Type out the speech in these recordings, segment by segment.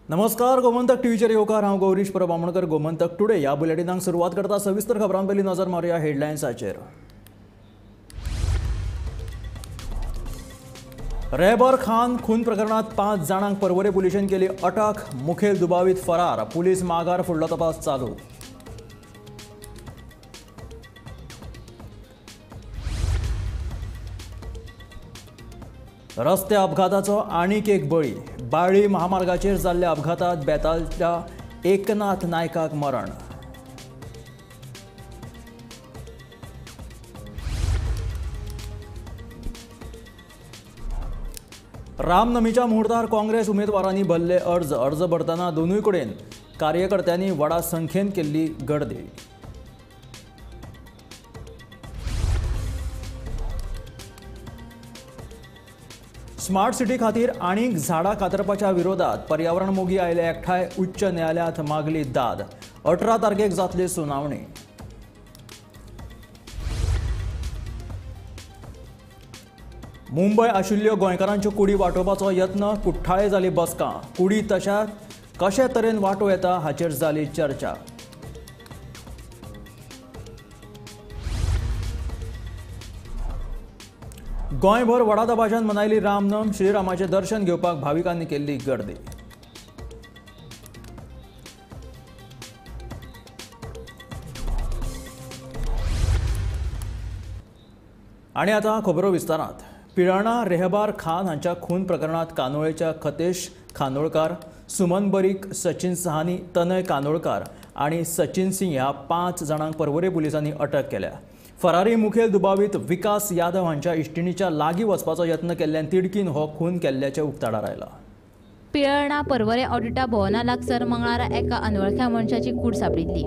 नमस्कार, गोमंतक टीव्हीचेर येवकार। हांव गौरीश परबामणकर। गोमंतक टुडे ह्या बुलेटिनाक सुरवात करता। सविस्तर खबरां पयलीं नजर मारूया हेडलायन्साचेर। रहबर खान खून प्रकरणात 5 जाणांक परवरे पुलिशेन केली अटक। मुखेल दुबावीत फरार। पुलीस मागार फुडलो तपास चालू। रस्ते अपघाताचो आनीक एक बळी। बाळ्ळी महामार्गाचेर जाल्ल्या अपघातात बेतालच्या एकनाथ नायकाक मरण। रामनमीच्या मुहूर्तार काँग्रेस उमेदवारांनी भरले अर्ज भरतना दोनूय कडेन कार्यकर्त्यांनी व्हडा संख्येन केल्ली गर्दी। स्मार्ट सिटी खातीर आनीक झाडां कातरपाच्या विरोधात पर्यावरण मोगी आयले एकठांय। उच्च न्यायालयात मागली दाद। 18 तारखेक जातली सुनावणी। मुंबय आशिल्ल्यो गोंयकारांच्यो कुडी वांटोवपाचो यत्न। कुठ्ठाळे जाली बसका। कुडी तशात कशे तरेन वांटो येता हाचेर जाली चर्चा। गोंयभर व्हडा दबाज्यान मनायली रामनम। श्रीरामाचें दर्शन घेवपाक भाविकांनी केल्ली गर्दी। आनी आतां खबरो विस्तारांत। पिराणा रहबार खान हांच्या खून प्रकरणात कानोळेच्या खतेश कानोळकार, सुमन बरीक, सचिन सहानी, तनय कानोळकार आनी सचिन सिंग ह्या 5 जाणांक परवरे पुलिसांनी अटक केल्या। फरारी मुखेल दुबावीत विकास यादव हांच्या इश्टिणीच्या लागीं वचपाचो यत्न केल्ल्यान तिडकीन हो खून केल्ल्याचे उक्ताडार आयला। पिळर्णा परवरे ऑडिटा भवना लागसार मंगळारा एका अनवळख्या मनशाची कूड सापडिल्ली।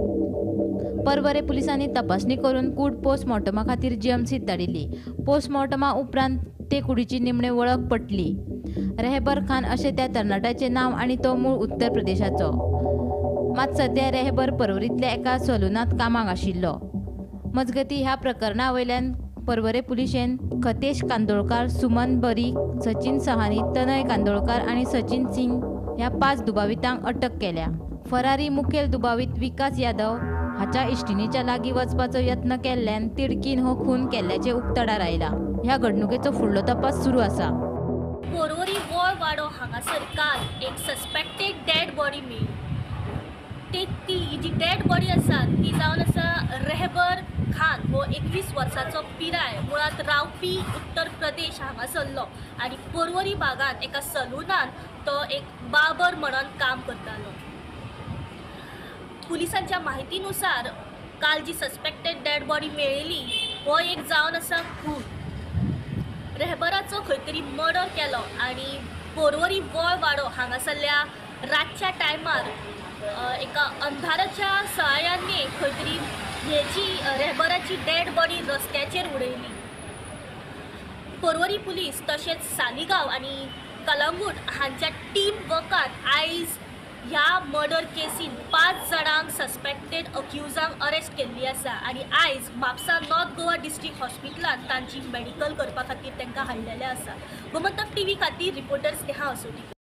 परवरे पुलिसांनी तपासणी करून कूड पोस्टमॉर्टमा खातीर जीएमसीत धाडिल्ली। पोस्टमॉर्टमा उपरांत ते कुडीची निमणे वळख पटली। रहबर खान अशें त्या तरणाट्याचें नांव आनी तो मूळ उत्तर प्रदेशाचो। मात सध्या रहबर परवरींतल्या एका सलूनांत कामाक आशिल्लो। मजगती ह्या प्रकरणा वयल्यान परवरे पुलिशेन खतेश कांदोळकार, सुमन बरीक, सचिन सहानी, तनय कांदोळकार आनी सचिन सिंग ह्या 5 दुबावितांक अटक केल्या। फरारी मुखेल दुबावीत विकास यादव हाच्या इश्टिणीच्या लागीं वचपाचो यत्न केल्ल्यान तिडकीन हो खून केल्ल्याचे उक्ताडार आयला। ह्या घडणुकेचो फुडलो तपास सुरू आसा। पोरवरी वळ वाडो हांगासर काल एक सस्पेक्टेड डेड बॉडी मेळ्ळी। ती जी डेड बॉडी आसा ती जावन आसा रहबर खान हो 21 वर्साचो पिराय, मुळात रावपी उत्तर प्रदेश हांगासरलो आनी पोरवरी भागांत एका सलूनान तो एक बाबर म्हणून काम करतालो। पुलिसांच्या म्हायतीनुसार काल जी सस्पेक्टेड डेड बॉडी मेळिल्ली हो एक जावन आसा खून। रहबराचो खंय तरी मर्डर केलो आनी पोरवरी वळ वाडो हांगासरल्या रातच्या टायमार एका अंधाराच्या सहाय्याने खंय तरी हेची रहबराची डेड बॉडी रस्त्याचेर उडयली। पोरवरी पुलीस तशेंच सालिगांव आनी कलंगूट हांच्या टीम वर्कान आयज ह्या मर्डर केसीन 5 जाणांक सस्पेक्टेड अक्युजांक अरेस्ट केल्ली आसा आनी आयज म्हापसा नॉर्थ गोवा डिस्ट्रिक्ट हॉस्पिटलांत तांची मेडिकल करपा खातीर तांकां हाडलेले आसा। गोमंतक टीव्ही खातीर रिपोर्टर स्नेहा असोटी।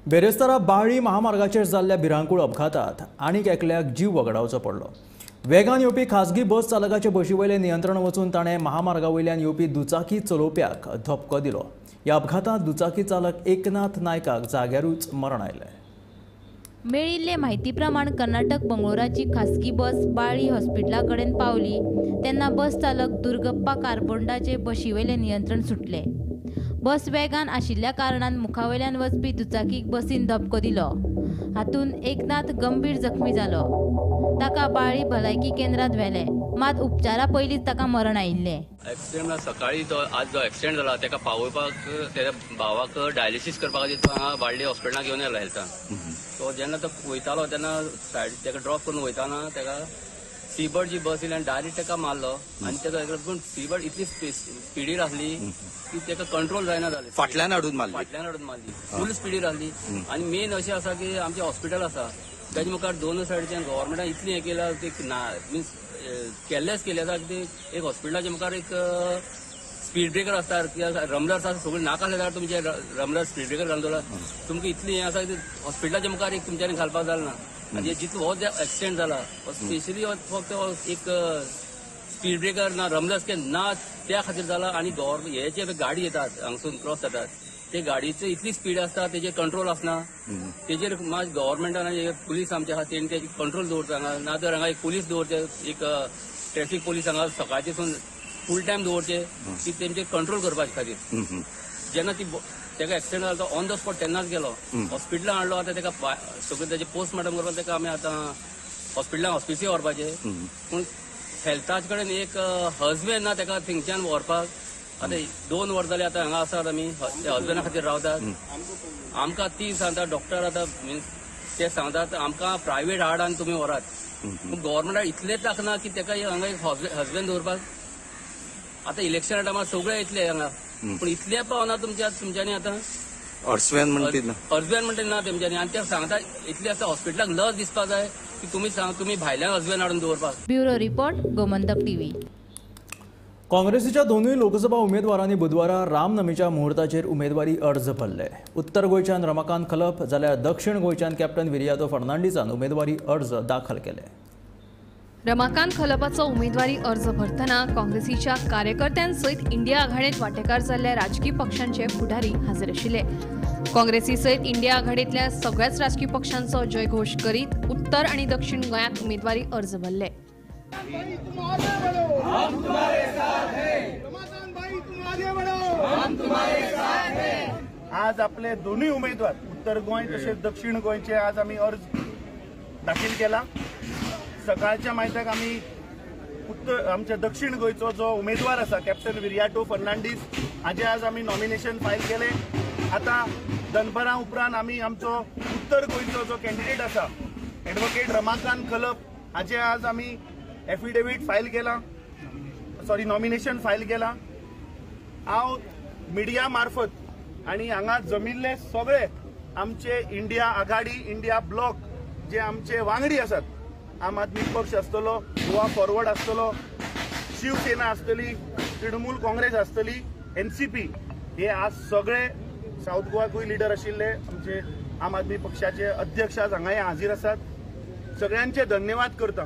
बेरेस्तारा बाळ्ळी महामार्गाचेर जाल्ल्या भिरांकूळ अपघातात आनीक एकल्याक जीव वगडावचो पडलो। वेगान येवपी खासगी बस चालकाचे बशी वयले नियंत्रण वचून ताणें महामार्गा वयल्यान येवपी दुचाकी चलोवप्याक धपको दिलो। ह्या अपघातात दुचाकी चालक एकनाथ नायकाक जाग्यारूच मरण आयलें। मेळिल्ले म्हायती प्रमाण कर्नाटक बंगळुराची खासगी बस बाळ्ळी हॉस्पिटला कडेन पावली तेन्ना बस चालक दुर्गप्पा कारबोंडाचे बशीवयलें नियंत्रण सुटलें। बस वेगान आशिल्ल्या कारणान मुखावयल्यान वचपी दुचाकीक बसीन धपको दिलो। हातून एकनाथ गंभीर जखमी जालो। ताका बाळ्ळी भलायकी केंद्रांत व्हेले, मात उपचारा पयलींच ताका मरण आयिल्लें। एक्सिडेंट सकाळी आज जो एक्सिडेंट जाला ताका पावोवपाक तेच्या भावाक डायलिसीस करपा खातीर हांगा बाळ्ळी हॉस्पिटलांत घेवन येयला हेल्थान। सो जेन्ना तो वयतालो तेन्ना सायड ताका ड्रॉप करून वयताना ताका सीबर्ड जी बस येयली आनी डायरेक्ट ताका मारलो आनी ताका सीबर्ड इतली स्पिडीर आसली की ताका कंट्रोल जायना जालें। फाटल्यान हाडून मारली फुल स्पिडीर आसली। आनी मेन अशें आसा की आमचें हॉस्पिटल आसा ताजे मुखार दोन सायडीच्यान गव्हर्मेंटान इतलें हें केलां की मिन्स केल्लेच केले आसा की एक हॉस्पिटलाच्या मुखार एक स्पीड ब्रेकर असतात किंवा रमलर्स आसा सगळे नाका आसले जाल्यार तुमचे रमलर स्पीड ब्रेकर घालून दवरला तुमकां इतली हें आसा की हॉस्पिटलाच्या मुखार एक तुमच्यांनी घालपाक जालें ना आनी जितलो हो जे एक्सिडेंट जाला स्पेशली फक्त एक स्पीड ब्रेकर ना रमलर्स ना त्या खातीर जाला आनी हे जे गाडी येतात हांगसून क्रॉस जातात ते गाडीची इतली स्पीड आसता तेजे कंट्रोल आसना तेजेर गव्हर्मेंटान पुलीस आमचे आहा तेणी तेजे कंट्रोल दवरता हांगा ना तर हांगा एक पुलीस दवरचे एक ट्रॅफिक पुलीस हांगा सकाळचेसून फूल टायम दवरचे की तेंचे कंट्रोल करपाचे खातीर जेन्ना तेका एक्सिडेंट जालो तो ऑन द स्पॉट तेन्नाच गेलो हॉस्पिटलान हाडलो आतां तेका सगळें तेजे पोस्टमॉर्टम करपाक तेका आमी आतां हॉस्पिटलान हॉस्पिटल व्हरपाचे पूण हेल्थाचे कडेन एक हजबंड ना तेका थिंगच्यान व्हरपाक आतां 2 वर्स जालीं आतां हांगा आसात आमी हजबंडा खातीर रावतात आमकां ती सांगता डॉक्टर आतां मिन्स ते सांगतात आमकां प्रायवेट हाड आनी तुमी व्हरात पूण गव्हर्मेंटाक इतलेंच दाखना की तेका हांगा एक हजबंड दवरपाक आतां इलेक्शना टायमार सगळे येतले हांगा पूण इतले पावना तुमच्यांनी आतां हॉर्समॅन म्हणटा ना तेमच्यांनी आनी ते सांगता इतले आतां हॉस्पिटलाक लस दिसपाक जाय की तुमी भायल्यान हजबंड हाडून दवरपाक. Bureau report Gomantak TV. काँग्रेसीच्या दोनूय लोकसभा उमेदवारांनी बुधवारा रामनमीच्या मुहूर्ताचेर उमेदवारी अर्ज भरले. उत्तर गोंयच्यान रमाकांत खलप जाल्यार दक्षिण गोंयच्यान कॅप्टन विरियातो फर्नांडीसान उमेदवारी अर्ज दाखल केले. रमाकांत खलपाचो उमेदवारी अर्ज भरतना काँग्रेसीच्या कार्यकर्त्यांसयत इंडिया आघाडीत वांटेकार जाल्ल्या राजकीय पक्षांचे फुडारी हाजीर आशिल्ले. काँग्रेसी सयत इंडिया आघाडीतल्या सगळ्याच राजकीय पक्षांचो जयघोष करीत उत्तर आणि दक्षिण गोंयांत उमेदवारी अर्ज भरले. आज आपले दोन्ही उमेदवार उत्तर गोंय तसेच दक्षिण गोंयचे आज आम्ही अर्ज दाखल केला. सकाळच्या माहित्याक आम्ही आमच्या दक्षिण गोंयचो जो उमेदवार आसा कॅप्टन विरियाटो फर्नांडीस हाजे आज आम्ही नॉमिनेशन फायल केले. आता दनपारां उपरांत आम्ही आमचो उत्तर गोंयचो जो कॅन्डिडेट आसा एडवोकेट रमाकांत खलप हाजे आज आम्ही एफिडेविट फायल केला नॉमिनेशन फायल केला. हांव मिडिया मार्फत आणि हांगा जमिल्ले सगळे आमचे इंडिया आघाडी इंडिया ब्लॉक जे आमचे वांगडी आसात आम आदमी पक्ष आसतलो गोवा फॉरवर्ड आसतलो शिवसेना आसतली तृणमूल काँग्रेस आसतली NCP हे आज सगळे साऊथ गोवाकूय लिडर आशिल्ले आमचे आम आदमी पक्षाचे अध्यक्ष आज हांगाय हाजीर आसात. सगळ्यांचे धन्यवाद करता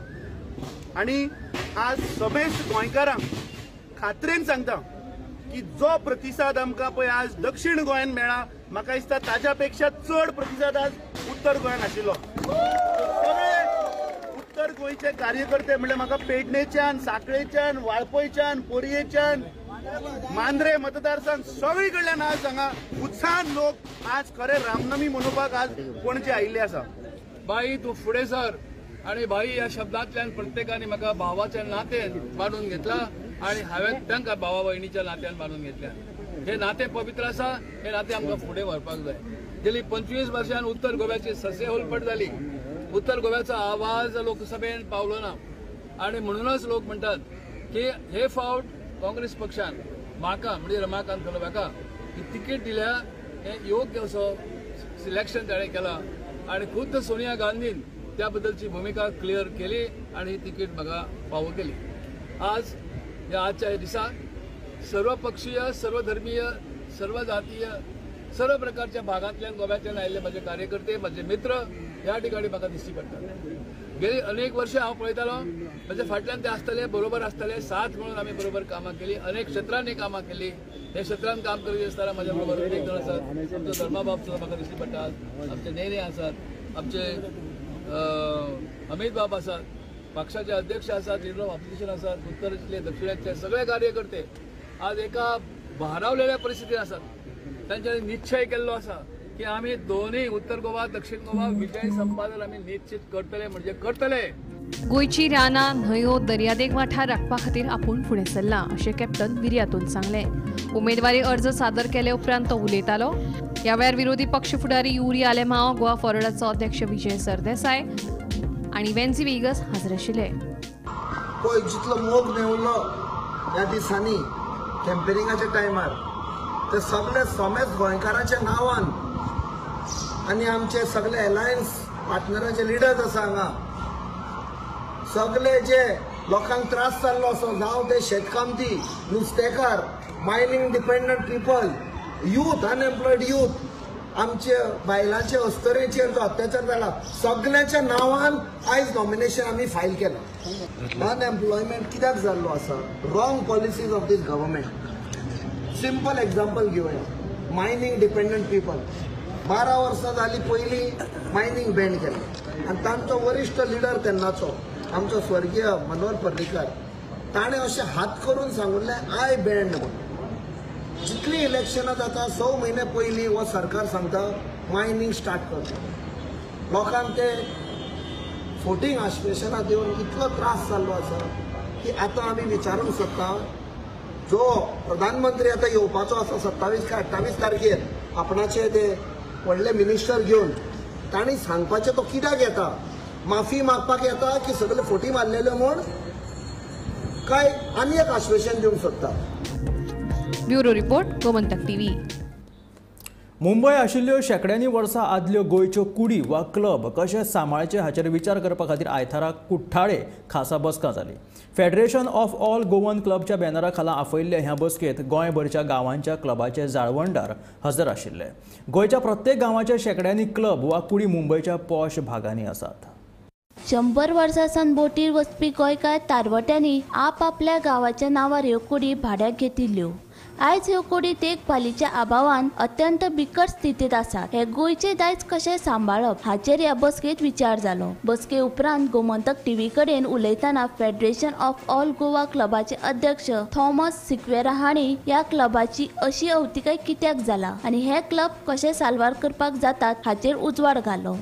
आणि आज समेस्त गोंयकारांक खात्रेन सांगता की जो प्रतिसाद आमकां पळय आज दक्षिण गोंयान मेळ्ळा म्हाका दिसता ताच्या पेक्षा चड प्रतिसाद आज उत्तर गोंयान आशिल्लो. उत्तर गोंयचे कार्यकर्ते म्हणजे म्हाका पेडणेच्यान सांकळेच्यान वाळपयच्यान पोरयेच्यान मांद्रे मतदारसंघ सगळी कडल्यान आज हांगा उत्साहान लोक आज खरे रामनमी मनोवपाक आज पणजे आयिल्ले आसा. बाई तूं फुडें सर आणि बाई ह्या शब्दांतल्यान प्रत्येकाने म्हाका भावाच्या नातेन मानून घेतला आणि हांवें तांकां भावा भयणीच्या नात्यान मानून घेतल्या. हे नातें पवित्र आसा हे नातें आमकां फुडें व्हरपाक जाय. गेली 25 वर्षान उत्तर गोव्याची ससेहोलपट जाली. उत्तर गोव्याचो आवाज लोकसभेन पावलो ना आणि म्हणूनच लोक म्हणटात की हे फावट काँग्रेस पक्षान म्हाका म्हणजे रमाकांत खलप हाका तिकीट दिल्या हे योग्य असो सिलेक्शन ताणें केला आणि खुद्द सोनिया गांधीन त्या बद्दलची भूमिका क्लियर केली आणि ही तिकीट म्हाका फावो केली. आज या आजच्या दिसा सर्व पक्षीय सर्व धर्मीय सर्व जातीय सर्व प्रकारच्या भागांतल्यान गोव्यातल्यान आयिल्ले माझे कार्यकर्ते माझे मित्र ह्या ठिकाणी म्हाका दिश्टी पडटात. गेली अनेक वर्षां हांव पळयतालो म्हणजे फाटल्यान ते आसतले बरोबर आसतले साथ म्हणून आमी बरोबर कामां केली. अनेक क्षेत्रांनी कामां केली. हे क्षेत्रांत काम करीत आसतना म्हाज्या बरोबर अनेक जण आसात. आमचो धर्माबाब सुद्दां म्हाका दिश्टी पडटात. आमचे नेने आसात आमचे अमित बाब आसात पक्षाचे अध्यक्ष आसात लिडर ऑफ ऑपोजिशन आसात उत्तरेतले दक्षिणेतले सगळे कार्यकर्ते आज एका भारावलेल्या परिस्थितीत आसात. तांच्यानी निश्चय केल्लो आसा की आमी दोन्ही उत्तर गोवा दक्षिण गोवा विजय संपादन आमी निश्चित करतले म्हणजे करतले. गोंयची रानां न्हंयो दर्यादेग वाठार राखपा खातीर आपूण फुडें सरला अशें कॅप्टन विरियातोन सांगलें. उमेदवारी अर्ज सादर केले उपरांत तो उलयतालो. ह्या वेळार विरोधी पक्ष फुडारी युरी आलेमांव गोवा फॉरवर्डाचो अध्यक्ष विजय सरदेसाय आणि वेन्सी वेगस हाजीर आशिल्ले. पळय जितलो मोग मेवलो ह्या दिसांनी कॅम्पेनिंगाच्या टायमार ते सगळे समेत गोंयकारांच्या नांवान आनी आमचे सगळे एलायन्स पार्टनरांचे लिडर्स आसा हांगा सगळे जे लोकांक त्रास जाल्लो असो जावं ते शेतकामती नुस्तेकार mining dependent people, youth, unemployed youth, आमचे बायलांचे अस्तरेचेर जो अत्याचार जाला सगळ्याच्या नांवान आयज नॉमिनेशन आमी फायल केलां. अनएम्प्लॉयमेंट कित्याक जाल्लो आसा? Wrong policies of this government. Simple example घेवया. मायनिंग डिपेंडंट पीपल 12 वर्सां जाली पयलीं मायनिंग बॅन केलें आनी तांचो वरिश्ठ लिडर तेन्नाचो आमचो स्वर्गीय मनोहर पर्रीकर ताणें अशें हात करून सांगुल्लें आय बॅन्ड म्हणून. जितली इलेक्शनां जाता 6 म्हयने पयलीं हो सरकार सांगता मायनिंग स्टार्ट करता. लोकांक ते फोटींग आश्वेशनां दिवन इतलो त्रास जाल्लो आसा की आतां आमी विचारूंक सोदता जो प्रधानमंत्री आतां येवपाचो आसा 27 काय 28 तारखेर आपणाचे ते व्हडले मिनिस्टर घेवन तांणी सांगपाचें तो कित्याक येता? माफी मागपाक येता की सगळे फोटी मारलेल्यो म्हूण काय आनी एक आश्वेशन दिवंक सोदता? Bureau report, Gomantak TV. Mumbai आशिल्ल्यो शेकड्यांनी वर्सां आदल्यो गोंयच्यो कुडी वा क्लब कशे सांबाळचे हाचेर विचार करपा खातीर आयतारा कुठ्ठाळे खासा बसका जाली. फेडरेशन ऑफ ऑल गोवन क्लबच्या बॅनरा खाला आफयल्ल्या ह्या बसकेंत गोंयभरच्या गांवांच्या क्लबाचे जाळवणदार हजर आशिल्ले. गोंयच्या प्रत्येक गांवाच्या शेकड्यांनी क्लब वा कुडी मुंबयच्या पॉश भागांनी आसात. 100 वर्सां सावन बोटीर वचपी गोंयकार तारवट्यांनी आपल्या गांवाच्या नांवार ह्यो कुडी भाड्याक घेतिल्ल्यो. आयज ह्यो कुडी देखभालीच्या अभावान अत्यंत बिकट स्थितीत आसात. हे गोंयचे दायज कशें सांबाळप हाचेर ह्या बसकेंत विचार जालो. बसके उपरांत गोमंतक टीव्ही कडेन उलयतना फेडरेशन ऑफ ऑल गोवा क्लबाचे अध्यक्ष थॉमस सिक्वेरा हांणी ह्या क्लबाची अशी अवतिकाय कित्याक जाला आनी हे क्लब कशे साल्वार करपाक जातात हाचेर उजवाड घालो.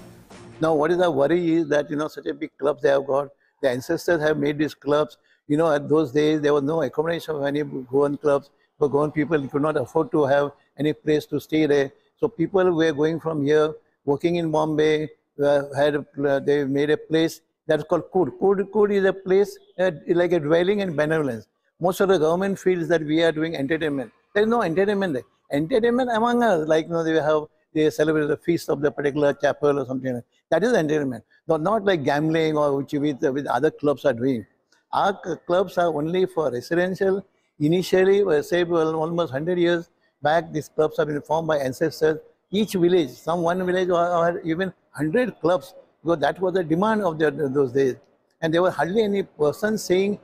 Now, what is our worry is that, such a big clubs they have got, the ancestors have made these clubs. At those days, there was no accommodation of any Goan clubs. For Goan people could not afford to have any place to stay there. So people were going from here, working in Bombay, they made a place that's called Kud. Kud is a place like a dwelling and benevolence. Most of the government feels that we are doing entertainment. There is no entertainment there. Entertainment among us, like they celebrate the feast of the particular chapel or something. That is entertainment. Not like gambling or which with other clubs are doing. Our clubs are only for residential. Initially, almost 100 years back, these clubs have been formed by ancestors. Each village, one village or even 100 clubs, because that was the demand of those days. And there was hardly any person saying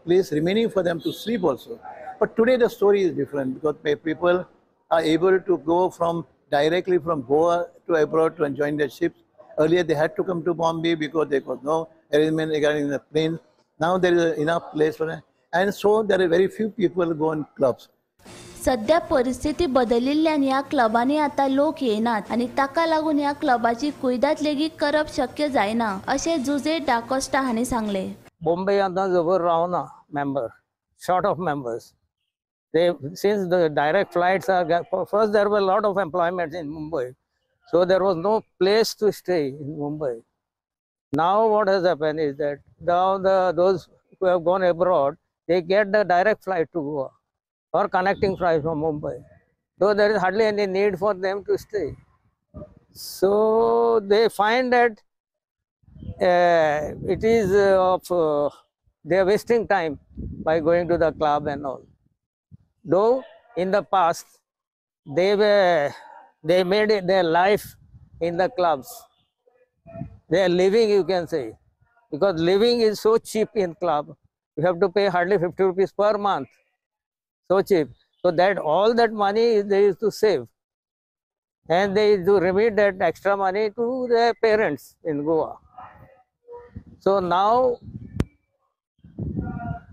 place remaining for them to sleep also. But today the story is different because people are able to go directly from Goa to abroad to join their ships. Earlier they had to come to Bombay because there was no arrangement regarding the plane. Now there is enough place for them. And so there are very few people go in clubs. सध्या परिस्थिती बदलिल्ल्यान ह्या क्लबांनी आता लोक येनात आणि ताका लागून ह्या क्लबाची कुयदाद लेगीत करप शक्य जायना अशे जुजे डाकोस्टा हांणी सांगले. Bombay आता जवळ रावना member, short of members. Since the direct flights are, first there were a lot of employments in Mumbai. So there was no place to stay in Mumbai. Now what has happened is that now those who have gone abroad, they get the direct flight to Goa or connecting flight from Mumbai. So there is hardly any need for them to stay. So they find that it is they are wasting time by going to the club and all. Though in the past they made it their life in the clubs. They are living, you can say, because living is so cheap in club. You have to pay hardly 50 rupees per month. So cheap. So that all that money they used to save, and they used to remit that extra money to their parents in Goa. So now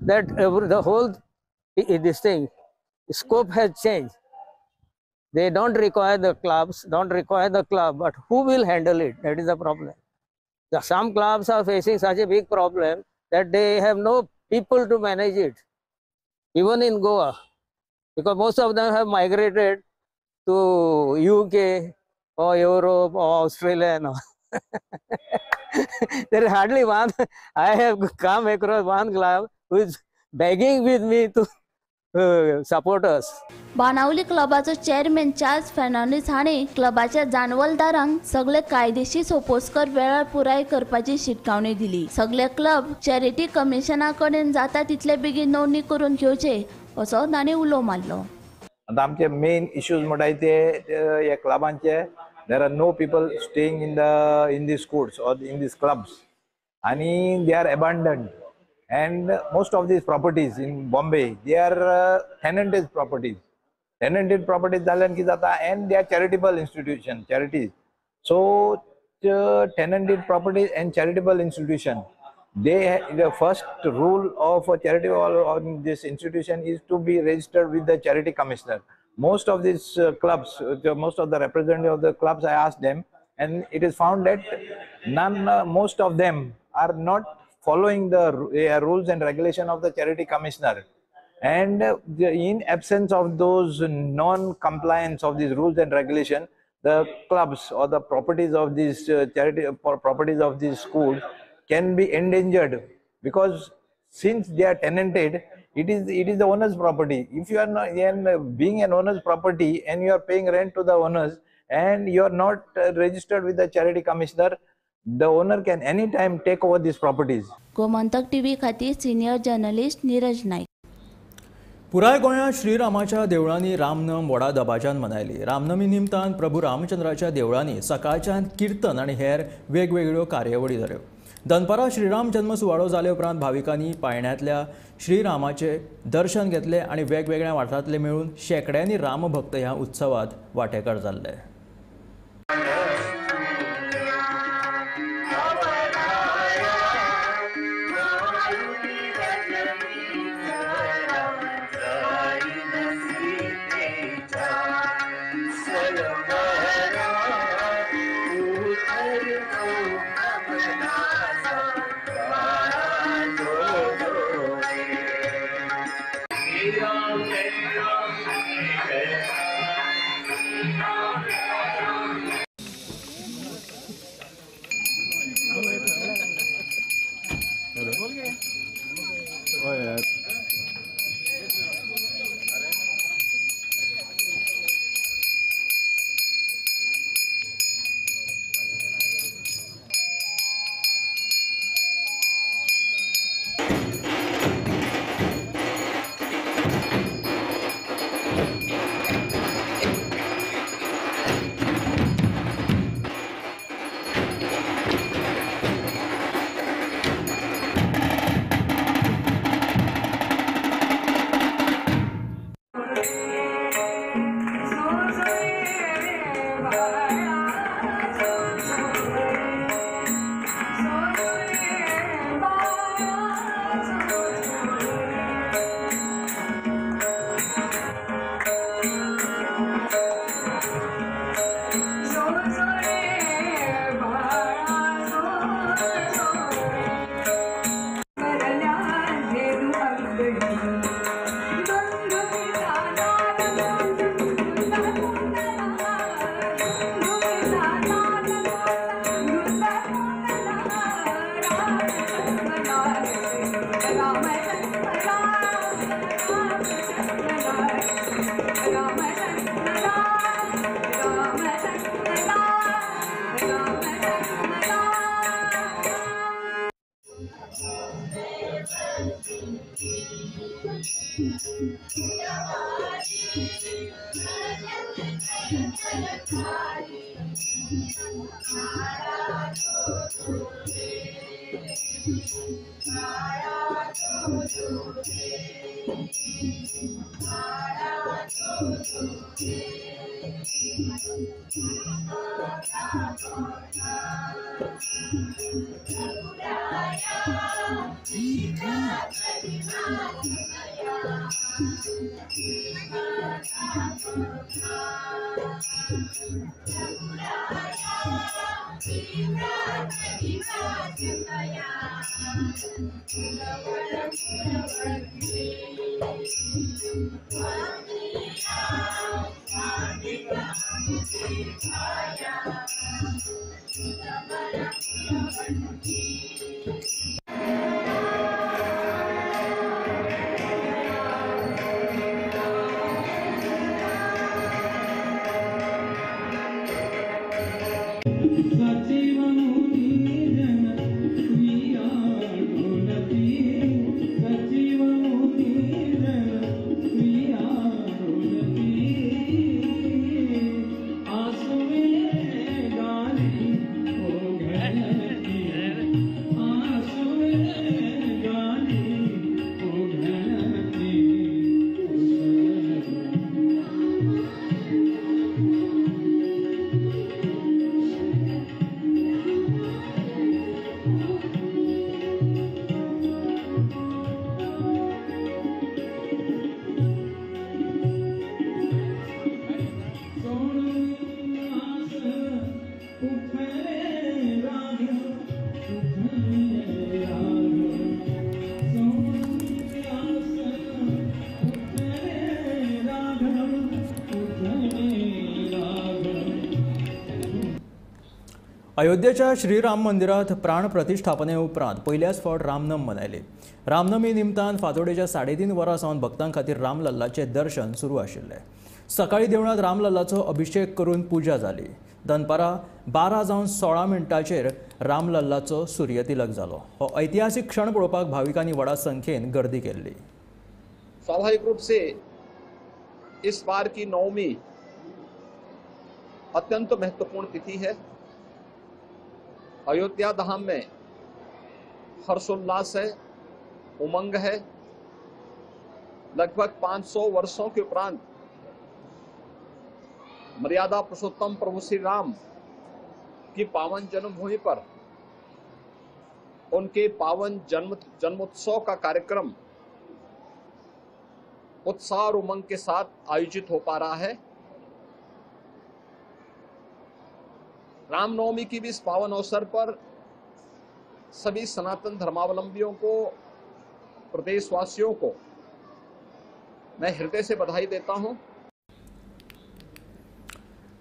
that the whole this thing scope has changed. They don't require the clubs, but who will handle it? That is the problem. Some clubs are facing such a big problem that they have no people to manage it, even in Goa, because most of them have migrated to UK or Europe or Australia and all. There is hardly one. I have come across one club who is begging with me to support us. Benaulim क्लबाचो chairman Charles Fernandes हांणी क्लबाच्या जाणवलदारांक सगळे कायदेशीर सोपोस्कर वेळार पुराय करपाची शिटकावणी दिली. सगळे क्लब चॅरिटी कमिशना कडेन जाता तितले बेगीन नोंदणी करून घेवचे असो ताणें उलो मारलो. आता आमचे मेन इश्यूज म्हणटाय ते हे क्लबांचे there are no people staying in the schools or in these clubs आणि they are abandoned and most of these properties in Bombay they are tenanted properties जाल्यान कितें जाता and they are charitable institution charities. So tenanted properties and charitable institution, the first rule of a charitable or this institution is to be registered with the charity commissioner. Most of these clubs, most of the representatives of the clubs, I asked them and it is found that most of them are not following the rules and regulation of the charity commissioner, and in absence of those non-compliance of these rules and regulation, the clubs or the properties of these charity properties of these schools can be endangered, because since they are tenanted, it is the owner's property. If you are not being an owner's property and you are paying rent to the owners and you are not registered with the charity commissioner, the owner can anytime take over these properties. Gomantak TV खातीर senior journalist Neeraj Naik. पुराय गोंयांत श्रीरामाच्या देवळांनी रामनम व्हडा दबाज्यान मनयली. रामनमी निमतान प्रभू रामचंद्राच्या देवळांनी सकाळच्यान कीर्तन आनी हेर वेगवेगळ्यो कार्यावळी जाल्यो. दनपारां श्रीराम जल्म सुवाळो जाले उपरांत भाविकांनी पायण्यातल्या श्रीरामाचे दर्शन घेतले आनी वेगवेगळ्या वाठारांतले मेळून शेकड्यांनी रामभक्त ह्या उत्सवात वांटेकार जाल्ले. अयोध्येच्या श्रीराम मंदिरात प्राण प्रतिष्ठापने उपरांत पहिल्याच फावट रामनम मनयली. रामनमी निमतान फांतोडेच्या 3.5 वरां सावन भक्तां खातीर रामलल्लाचे दर्शन सुरू आशिल्ले. सकाळी देवळांत रामलल्लाचो अभिषेक करून पुजा जाली. दनपारां 12:16 रामलल्लाचो सूर्यतिलक जालो. हो ऐतिहासीक क्षण पळोवपाक भाविकांनी व्हडा संख्येन गर्दी केल्ली. स्वाभाविक रूप से इस बार की नवमी अत्यंत महत्वपूर्ण तिथि है. अयोध्या धाम में हर्षोल्लास है, उमंग है. लगभग 500 वर्षों के उपरांत मर्यादा पुरुषोत्तम प्रभु श्री राम की पावन जन्मभूमि पर उनके पावन जन्मोत्सव का कार्यक्रम उत्साह और उमंग के साथ आयोजित हो पा रहा है. रामनवमी की भी इस पावन अवसर पर सभी सनातन धर्मावलंबियों को, प्रदेशवासियों को मैं हृदय से बधाई देता हूं.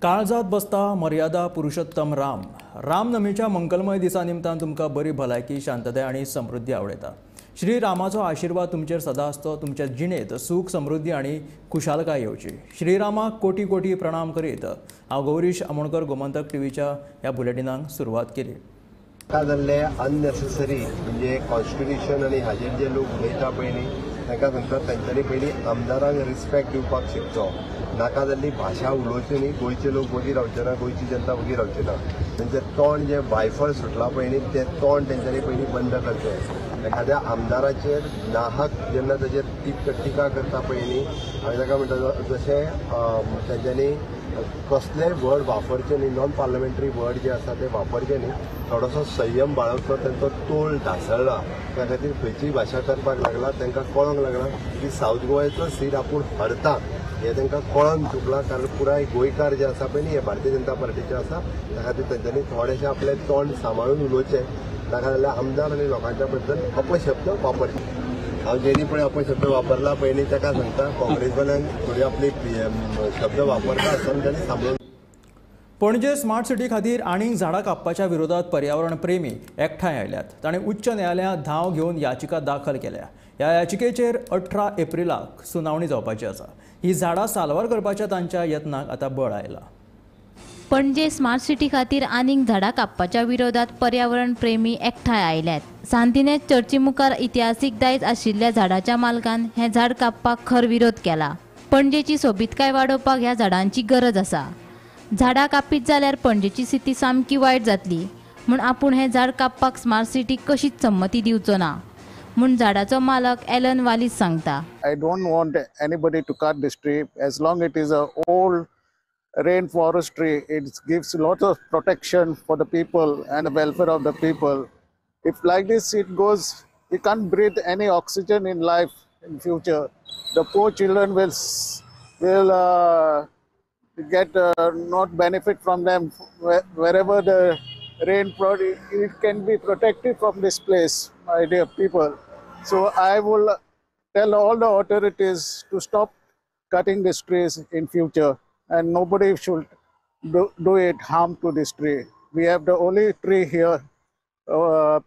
काळजात बसता मर्यादा पुरुषोत्तम राम. रामनमीच्या मंगलमय दिसा निमतान तुमकां बरी भलायकी, शांतताय आनी समृद्धी आवडेता. श्री रामाचो आशीर्वाद तुमचेर सदा आसतो. तुमच्या जिणेत सुख, समृद्धी आनी खुशालकाय येवची. श्रीरामाक कोटी कोटी प्रणाम करीत हांव गौरीश आमोणकर गोमंतक टीव्हीच्या ह्या बुलेटिनाक सुरवात केली. जाल्ले अननेसेसरी म्हणजे कॉन्स्टिट्यूशन आनी हाजेर जे लोक उलयता पळय न्ही तांकां सांगतात तांच्यांनी पयलीं आमदारांक रिस्पेक्ट दिवपाक शिकचो. नाका जाल्ली भाशा उलोवची न्ही. गोंयचे लोक बरी रावचे ना, गोंयची जनता बरी रावची ना. तेंचें तोंड जे वायफळ सुटलां पळय न्ही तें तोंड तेंच्यांनी पयलीं बंद करचें. एखाद्या आमदाराचेर नाहक जेन्ना ताचेर टिका करता पळय न्ही हांवें ताका म्हणटा जशें तेंच्यांनी कसलेय वर्ड वापरचे न्ही. नॉन पार्लमेंटरी वर्ड जे आसा ते वापरचे न्ही. थोडोसो संयम बाळगचो. तांचो तोल ढासळ्ळा. त्या खातीर खंयचीय भाशा करपाक लागला. तांकां कळोंक लागला की सावथ गोव्याचो सीट आपूण हरता हें तांकां कळोन चुकलां. कारण पुराय गोंयकार जे आसा पळय न्ही हे भारतीय जनता पार्टीचे आसा. त्या खातीर तांच्यांनी थोडेशें आपलें तोंड सांबाळून उलोवचें. नाका जाल्यार आमदार आनी लोकांच्या बद्दल अपशब्द वापरचे. हांव जेणी पळय अपशब्द वापरला पळय न्ही ताका सांगता काँग्रेसवाल्यांक थोडी आपली शब्द वापरता आसतना तांणी सांबाळून. पणजे स्मार्ट सिटी खातीर आनीक झाडां कापपाच्या विरोधात पर्यावरण प्रेमी एकठांय आयल्यात. ताणें उच्च न्यायालयांत धांव घेवन याचिका दाखल केल्या. ह्या याचिकेचेर 18 एप्रिलाक सुनावणी जावपाची आसा. ही झाडां साल्वार करपाच्या तांच्या यत्नाक आतां बळ आयला. पणजे स्मार्ट सिटी खातीर आनीक झाडां कापपाच्या विरोधात पर्यावरण प्रेमी एकठांय आयल्यात. सांतिने चर्ची मुखार इतिहासीक दायज आशिल्ल्या झाडाच्या मालकान हें झाड कापपाक खर विरोध केला. पणजेची सोबीतकाय वाडोवपाक ह्या झाडांची गरज आसा. झाडां कापीत जाल्यार पणजेची स्थिती सामकी वायट जातली म्हूण आपूण हें झाड कापपाक स्मार्ट सिटीक कशीच संमती दिवचो ना म्हूण झाडाचो मालक एलन वालीस सांगता. I don't want anybody to cut this tree as long it is a old rainforest tree. It gives lots of protection for the people and the welfare of the people. If like this it goes, we can't breathe any oxygen in life in future. The poor children will get not benefit from them. Wherever the rain it can be protected from this place, my dear people. So I will tell all the authorities to stop cutting these trees in future, and nobody should do it harm to this tree. We have the only tree here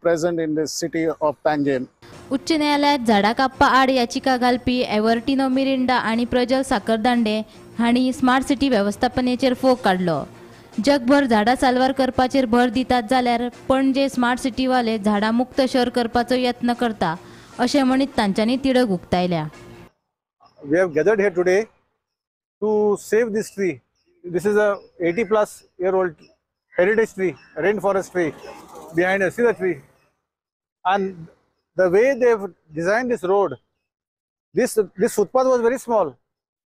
present in the city of Panjim. उच्च न्यायालयात झाडां कापपा आड याचिका घालपी एवर्टिनो Mirinda आनी प्रज्वल साखरदांडे हांणी smart city वेवस्थापनेचेर fog काडलो. जगभर झाडां साल्वार करपाचेर भर दितात जाल्यार पणजे स्मार्ट सिटीवाले झाडां मुक्त शहर करपाचो यत्न करता अशें म्हणीत तांच्यांनी तिडक उक्तायल्या. We have gathered here today to save this tree. This is a 80+ year old heritage tree, rainforest tree. Behind us, see the tree. And the way they've designed this road, this footpath was very small.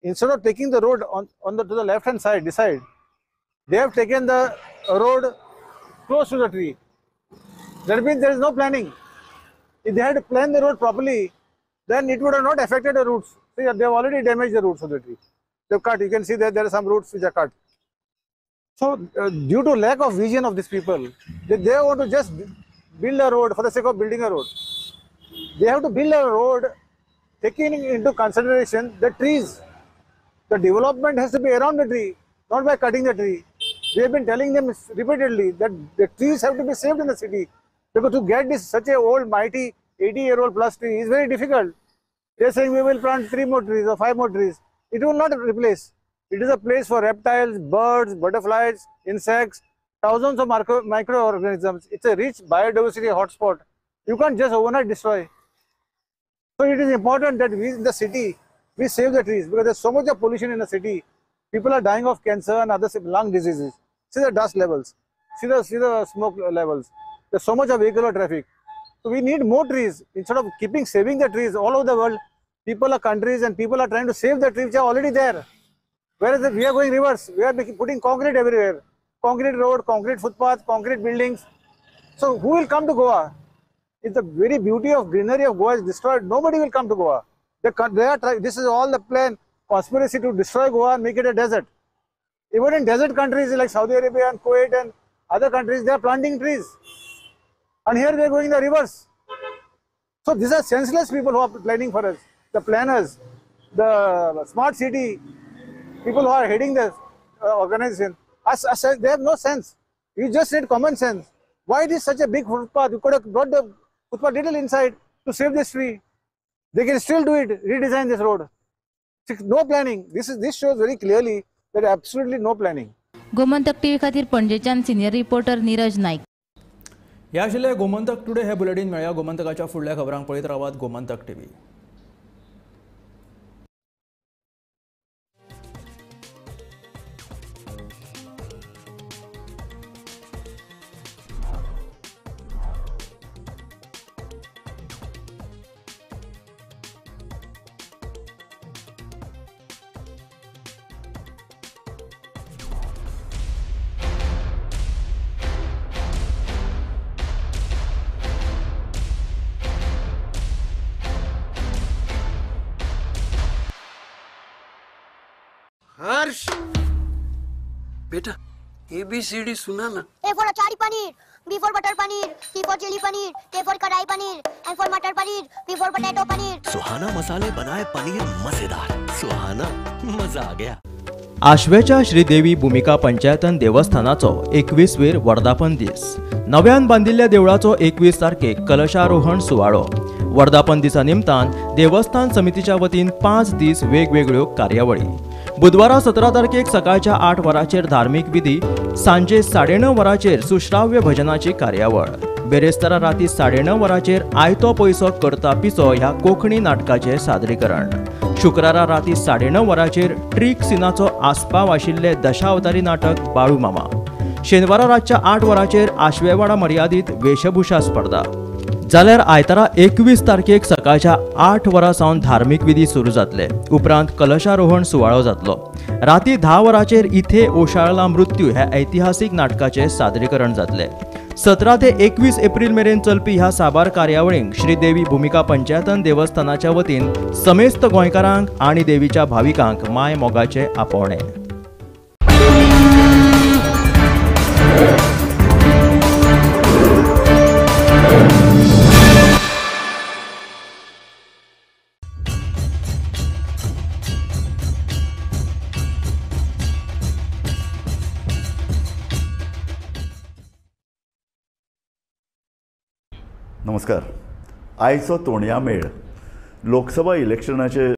Instead of taking the road to the left hand side, this side, they have taken the road close to the tree. That means there is no planning. If they had planned the road properly, then it would have not affected the roots. See, they have already damaged the roots of the tree. They've cut. You can see that there are some roots which are cut. So due to lack of vision of these people, they want to just build a road for the sake of building a road. They have to build a road taking into consideration the trees. The development has to be around the tree, not by cutting the tree. We have been telling them repeatedly that the trees have to be saved in the city, because to get this such a old, mighty 80-year-old plus tree is very difficult. They are saying we will plant 3 more trees or 5 more trees. It will not replace. It is a place for reptiles, birds, butterflies, insects, thousands of microorganisms. It's a rich biodiversity hotspot. You can't just overnight destroy. So it is important that we in the city, we save the trees, because there's so much of pollution in the city. People are dying of cancer and other lung diseases. See the dust levels. See the smoke levels. There's so much of vehicular traffic. So we need more trees. Instead of saving the trees all over the world, countries and people are trying to save the trees which are already there. Whereas we are going reverse. We are putting concrete everywhere. Concrete road, concrete footpath, concrete buildings. So who will come to Goa? If the very beauty of greenery of Goa is destroyed, nobody will come to Goa. This is all the plan, conspiracy to destroy Goa and make it a desert. Even in desert countries like Saudi Arabia and Kuwait and other countries, they are planting trees. And here they are going the reverse. So these are senseless people who are planning for us. The planners, the smart city, people who are heading the organization, they have no sense. You just need common sense. Why it is such a big footpath? You could have brought the footpath little inside to save this tree. They can still do it, redesign this road. No planning. This shows very clearly that absolutely no planning. Gomantak TV खातीर पणजेच्यान senior reporter Neeraj Naik. ह्या आशिल्ले Gomantak today हे bulletin. मेळया गोमंतकाच्या फुडल्या खबरांक पळयत रावात Gomantak TV. Harsh बेटा ABCD सुना ना. A for achari paneer, B for butter paneer, C for chili paneer, K for kadai paneer, M for matar paneer, P for potato paneer. Suhana मसाले बनाए पनीर मजेदार. सुहाना मजा आ गया. आशवेच्या श्रीदेवी भूमिका पंचायतन देवस्थानाचो 21वीर वर्धापन दीस. नव्यान बांदिल्ल्या देवळाचो 21 तारखेक कलशारोहण सुवाळो. वर्धापन दिसा निमतान देवस्थान समितीच्या वतीन 5 दीस वेगवेगळ्यो कार्यावळी. बुधवारा 17 तारखेक सकाळच्या 8 वरांचेर धार्मीक विधी, सांजे 9:30 वरांचेर सुश्राव्य भजनाची कार्यावळ. बेरेस्तारा राती 9:30 वरांचेर आयतो पयसो करता पिसो ह्या कोंकणी नाटकाचे सादरीकरण. शुक्रारा राती 9:30 वरांचेर ट्रिक सिनाचो आस्पाव आशिल्ले दशावतारी नाटक बाळू मामा. शेनवारा रातच्या 8 वरांचेर आशवेवाडा मर्यादीत वेशभूषा स्पर्धा. जाल्यार आयतारा 21 तारखेक सकाळच्या 8 वरां सावन धार्मीक विधी सुरू जातले. उपरांत कलशारोहण सुवाळो जातलो. राती 10 वरांचेर इथे ओशाळला मृत्यू ह्या ऐतिहासीक नाटकाचे सादरीकरण जातले. 17 ते 21 एप्रिल मेरेन चलपी ह्या साबार कार्यावळींक श्रीदेवी भूमिका पंचायतन देवस्थानाच्या वतीन समेस्त गोंयकारांक आनी देवीच्या भाविकांक माय मोगाचे आपोवणे. नमस्कार. आयचो तोणया मेळ लोकसभा इलेक्शनाचे